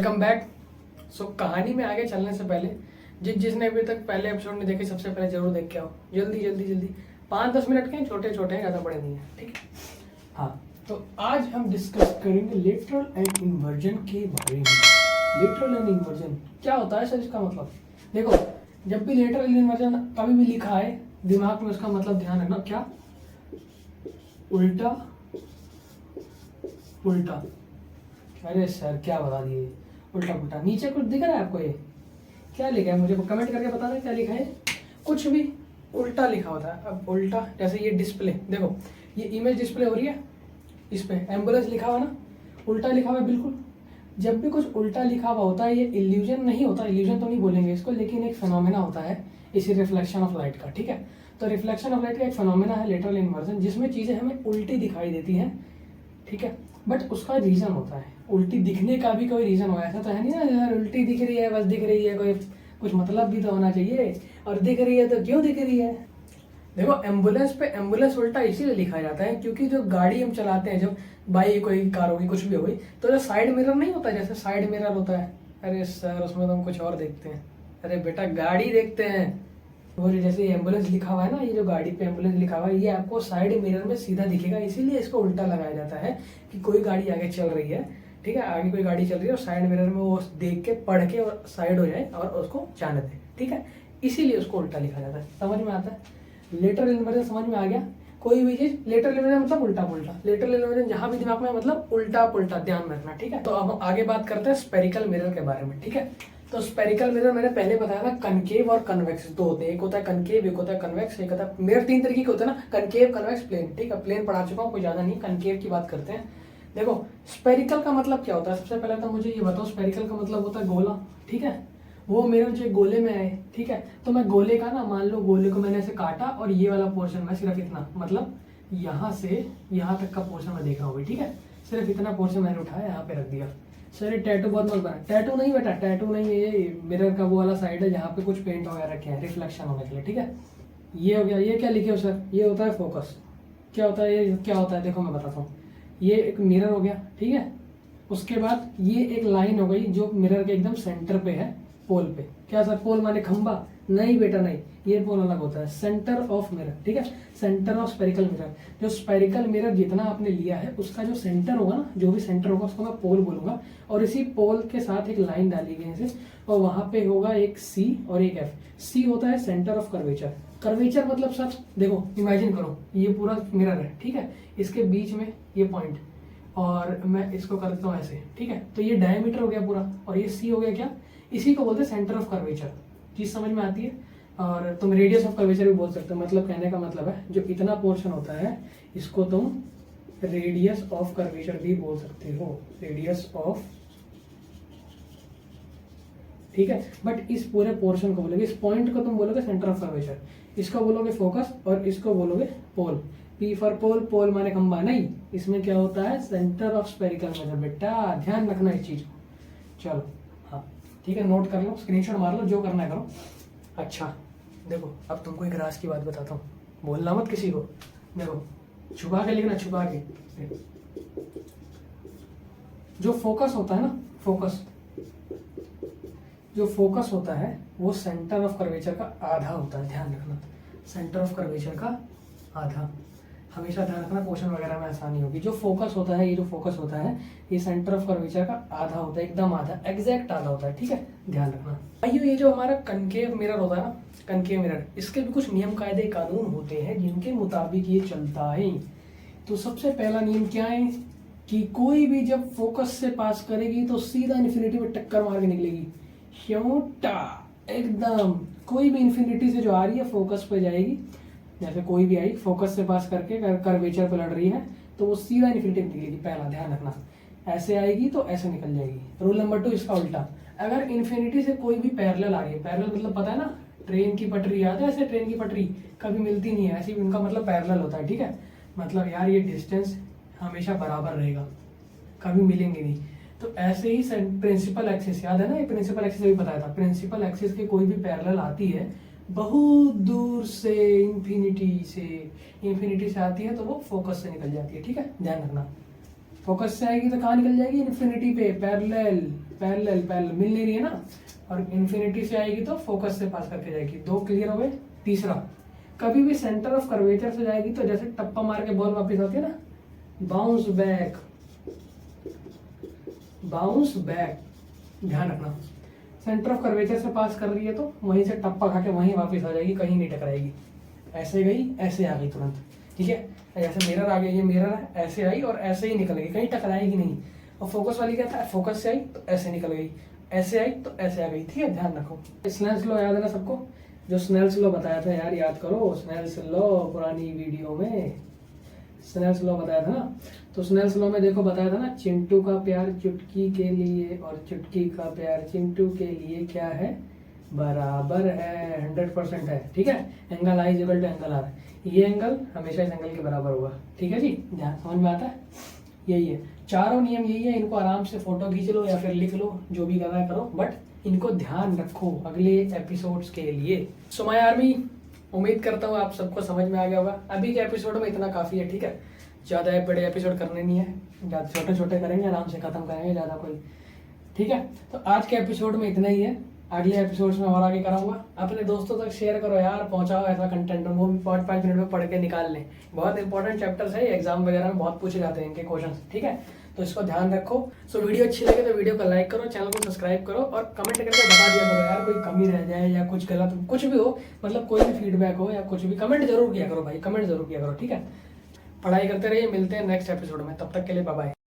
Welcome back. सो कहानी में आगे चलने से पहले जिसने अभी तक पहले एपिसोड नहीं देखे सबसे पहले जरूर देख के आओ। जल्दी जल्दी जल्दी 5-10 मिनट के छोटे छोटे हैं, ज़्यादा बड़े नहीं हैं, ठीक है। हाँ, तो आज हम डिस्कस करेंगे लेटरल एंड इन्वर्जन के बारे में। लेटरल एंड इन्वर्जन क्या होता है सर, इसका मतलब देखो, जब भी लेटरल एंड इन्वर्जन कभी भी लिखा है दिमाग में उसका मतलब ध्यान रखना, क्या उल्टा उल्टा। अरे सर क्या बता दिए, उल्टा पुल्टा। नीचे कुछ दिख रहा है आपको, ये क्या लिखा है मुझे कमेंट करके बता दें क्या लिखा है। कुछ भी उल्टा लिखा होता है। अब उल्टा जैसे ये डिस्प्ले देखो, ये इमेज डिस्प्ले हो रही है, इस पे एम्बुलेंस लिखा हुआ ना, उल्टा लिखा हुआ है बिल्कुल। जब भी कुछ उल्टा लिखा हुआ होता है ये इल्यूजन नहीं होता, इल्यूजन तो नहीं बोलेंगे इसको, लेकिन एक फिनोमेना होता है इसी रिफ्लेक्शन ऑफ लाइट का, ठीक है। तो रिफ्लेक्शन ऑफ लाइट का एक फिनोमेना है लेटरल इन्वर्जन, जिसमें चीज़ें हमें उल्टी दिखाई देती हैं, ठीक है। बट उसका रीज़न होता है, उल्टी दिखने का भी कोई रीज़न होगा। ऐसा तो है नहीं ना यार उल्टी दिख रही है बस दिख रही है, कोई कुछ मतलब भी तो होना चाहिए। और दिख रही है तो क्यों दिख रही है। देखो एम्बुलेंस पे एम्बुलेंस उल्टा इसीलिए लिखा जाता है क्योंकि जो गाड़ी हम चलाते हैं, जब बाइक कोई कार होगी कुछ भी होगी, तो जो साइड मिरर नहीं होता, जैसे साइड मिरर होता है, अरे सर उसमें तो हम कुछ और देखते हैं। अरे बेटा गाड़ी देखते हैं। वो जैसे एम्बुलेंस लिखा हुआ है ना, ये जो गाड़ी पे एम्बुलेंस लिखा हुआ है ये आपको साइड मिरर में सीधा दिखेगा, इसीलिए इसको उल्टा लगाया जाता है कि कोई गाड़ी आगे चल रही है, ठीक है, आगे कोई गाड़ी चल रही है और साइड मिरर में वो देख के पढ़ के और साइड हो जाए और उसको जाने दे, ठीक है। इसीलिए उसको उल्टा लिखा जाता है। समझ में आता है लेटरल इन्वर्जन, समझ में आ गया। कोई भी चीज लेटरल इन्वर्जन मतलब उल्टा पुल्टा, लेटरल इन्वर्जन जहां भी दिमाग में मतलब उल्टा पुल्टा, ध्यान में रखना, ठीक है। तो अब हम आगे बात करते हैं स्पेरिकल मिरर के बारे में, ठीक है। तो स्पेरिकल मिरर मैंने पहले बताया था, कनकेव और कन्वेक्स दो होते हैं, एक होता है कनकेव एक होता है कन्वेक्स। एक होता है मिरर 3 तरीके के होते हैं ना, कनकेव कन्वेक्स प्लेन, ठीक है। प्लेन पढ़ा चुका हूँ, कोई ज्यादा नहीं, कनकेव की बात करते हैं। देखो स्पेरिकल का मतलब क्या होता है, सबसे पहले तो मुझे ये बताओ, स्पेरिकल का मतलब होता है गोला, ठीक है। वो मिरर जो गोले में आए, ठीक है, तो मैं गोले का ना, मान लो गोले को मैंने ऐसे काटा और ये वाला पोर्शन में सिर्फ इतना, मतलब यहाँ से यहाँ तक का पोर्शन मैं देख रहा हूँ, ठीक है। सिर्फ इतना पोर्शन मैंने उठाया यहाँ पे रख दिया। सर ये टैटू बहुत मत बना, टैटू नहीं बेटा, टैटू नहीं है, ये मिरर का वो वाला साइड है जहाँ पे कुछ पेंट वगैरह रखे हैं रिफ्लेक्शन होने के लिए, ठीक है। ये हो गया। ये क्या लिखे हो सर, ये होता है फोकस। क्या होता है ये, क्या होता है देखो मैं बताता हूँ। ये एक मिरर हो गया, ठीक है। उसके बाद ये एक लाइन हो गई जो मिरर के एकदम सेंटर पे है, पोल पे। क्या सर पोल माने खंबा? नहीं बेटा नहीं, ये पोल अलग होता है, सेंटर ऑफ मिरर, ठीक है। सेंटर ऑफ स्पेरिकल मिरर, जो स्पेरिकल मिरर जितना आपने लिया है उसका जो सेंटर होगा ना, जो भी सेंटर होगा उसको मैं पोल बोलूंगा। और इसी पोल के साथ एक लाइन डाली गई है और वहां पे होगा एक सी और एक एफ। सी होता है सेंटर ऑफ कर्वेचर। कर्वेचर मतलब सर देखो, इमेजिन करो ये पूरा मिरर है, ठीक है, इसके बीच में ये पॉइंट, और मैं इसको कर देता हूँ ऐसे, ठीक है। तो ये डायमीटर हो गया पूरा, और ये सी हो गया क्या, इसी को बोलते हैं सेंटर ऑफ कर्वेचर। चीज समझ में आती है। और तुम रेडियस ऑफ कर्वेचर भी बोल सकते हो, मतलब कहने का मतलब है जो इतना पोर्शन होता है इसको तुम रेडियस ऑफ कर्वेचर भी बोल सकते हो, रेडियस ऑफ, ठीक है। बट इस पूरे पोर्शन को बोलोगे, इस पॉइंट को तुम बोलोगे सेंटर ऑफ कर्वेचर, इसको बोलोगे फोकस और इसको बोलोगे पोल। पी फॉर पोल, पोल माने खंबा नहीं, इसमें क्या होता है सेंटर ऑफ स्पेरिकल मिरर। बेटा ध्यान रखना इस चीज को। चलो हाँ ठीक है, नोट कर लो, स्क्रीनशॉट मार लो, जो करना है करो। अच्छा देखो अब तुमको एक राज की बात बताता हूँ, बोलना मत किसी को। देखो छुपा के लिखना, छुपा के। जो फोकस होता है ना, फोकस, जो फोकस होता है वो सेंटर ऑफ कर्वेचर का आधा होता है, ध्यान रखना। सेंटर ऑफ कर्वेचर का आधा, हमेशा ध्यान रखना, क्वेश्चन वगैरह में आसानी होगी। जो फोकस होता है, ये जो फोकस होता है ये सेंटर ऑफ कर्वेचर का आधा होता है, एकदम आधा, एग्जैक्ट आधा होता है, ठीक है, ध्यान रखना। आइयो ये जो हमारा कनकेव मिरर होता है ना, कनकेव मिरर, इसके भी कुछ नियम कायदे कानून होते हैं जिनके मुताबिक ये चलता है। तो सबसे पहला नियम क्या है कि कोई भी जब फोकस से पास करेगी तो सीधा इन्फिनिटी में टक्कर मार के निकलेगी, एकदम। कोई भी इन्फिनिटी से जो आ रही है फोकस पे जाएगी, जैसे कोई भी आई फोकस से पास करके कर्वेचर पे लड़ रही है तो वो सीधा इन्फिनिटी में निकलेगी, पहला ध्यान रखना। ऐसे आएगी तो ऐसे निकल जाएगी। रूल नंबर 2 इसका उल्टा, अगर इन्फिनिटी से कोई भी पैरेलल आ रही है, पैरेलल मतलब पता है ना, ट्रेन की पटरी याद है, ऐसे ट्रेन की पटरी कभी मिलती नहीं है, ऐसी उनका मतलब पैरेलल होता है, ठीक है। मतलब यार ये डिस्टेंस हमेशा बराबर रहेगा, कभी मिलेंगे नहीं। तो ऐसे ही प्रिंसिपल एक्सिस, याद है ना, ये प्रिंसिपल एक्सिस भी बताया था, प्रिंसिपल एक्सिस के कोई भी पैरेलल आती है बहुत दूर से, इन्फिनिटी से आती है तो वो फोकस से निकल जाती है, ठीक है, ध्यान रखना। फोकस से आएगी तो कहाँ निकल जाएगी, इन्फिनिटी पे, पैरेलल पैरेलल पैरेलल, मिल नहीं रही है ना, और इन्फिनिटी से आएगी तो फोकस से पास करके जाएगी। दो क्लियर हो गए। तीसरा, कभी भी सेंटर ऑफ कर्वेचर से जाएगी तो जैसे टप्पा मार के बॉल वापस आती है ना, बाउंस बैक, बाउंस बैक, ध्यान रखना। सेंटर ऑफ कर्वेचर से पास कर रही है तो वहीं से टप्पा खा के वहीं वापस आ जाएगी, कहीं नहीं टकराएगी। ऐसे गई, ऐसे आ गई तुरंत, ठीक है। जैसे मिरर आ गया, ये मिरर है, ऐसे आई और ऐसे ही निकल गई, कहीं टकराएगी नहीं। और फोकस वाली क्या था, फोकस से आई तो ऐसे निकल गई, ऐसे आई तो ऐसे आ गई, ठीक है, ध्यान रखो। स्नेल्स लॉ याद है ना सबको, जो स्नेल्स लॉ बताया था यार, याद करो स्नेल्स लॉ, पुरानी वीडियो में स्नेल्स लॉ बताया था ना। तो स्नेल्स लॉ में देखो बताया था ना, चिंटू का प्यार चुटकी के लिए और चुटकी का प्यार चिंटू के लिए क्या है, बराबर है, 100% है, ठीक है। Angle I equal to angle R, ये एंगल हमेशा इस एंगल के बराबर होगा, ठीक है जी, ध्यान समझ में आता है। यही है, चारों नियम यही है, इनको आराम से फोटो खींच लो या फिर लिख लो, जो भी करना है करो, बट इनको ध्यान रखो अगले एपिसोड्स के लिए। सो माय आर्मी, उम्मीद करता हूँ आप सबको समझ में आ गया होगा। अभी के एपिसोड में इतना काफ़ी है, ठीक है, ज़्यादा बड़े एपिसोड करने नहीं है, ज़्यादा छोटे छोटे करेंगे, आराम से ख़त्म करेंगे, ज़्यादा कोई, ठीक है। तो आज के एपिसोड में इतना ही है, अगले एपिसोड्स में और आगे कराऊंगा। अपने दोस्तों तक शेयर करो यार, पहुंचाओ ऐसा कंटेंट, वो भी 5-5 मिनट में पढ़ के निकाल लें। बहुत इंपॉर्टेंट चैप्टर्स है, एग्जाम वगैरह में बहुत पूछे जाते हैं इनके क्वेश्चन, ठीक है। तो इसको ध्यान रखो। सो वीडियो अच्छी लगे तो वीडियो को लाइक करो, चैनल को सब्सक्राइब करो और कमेंट करके बता दिया करो यार, कोई कमी रह जाए या कुछ गलत कुछ भी हो, मतलब कोई भी फीडबैक हो या कुछ भी, कमेंट जरूर किया करो भाई, कमेंट जरूर किया करो, ठीक है। पढ़ाई करते रहिए, मिलते हैं नेक्स्ट एपिसोड में, तब तक के लिए बाय बाय।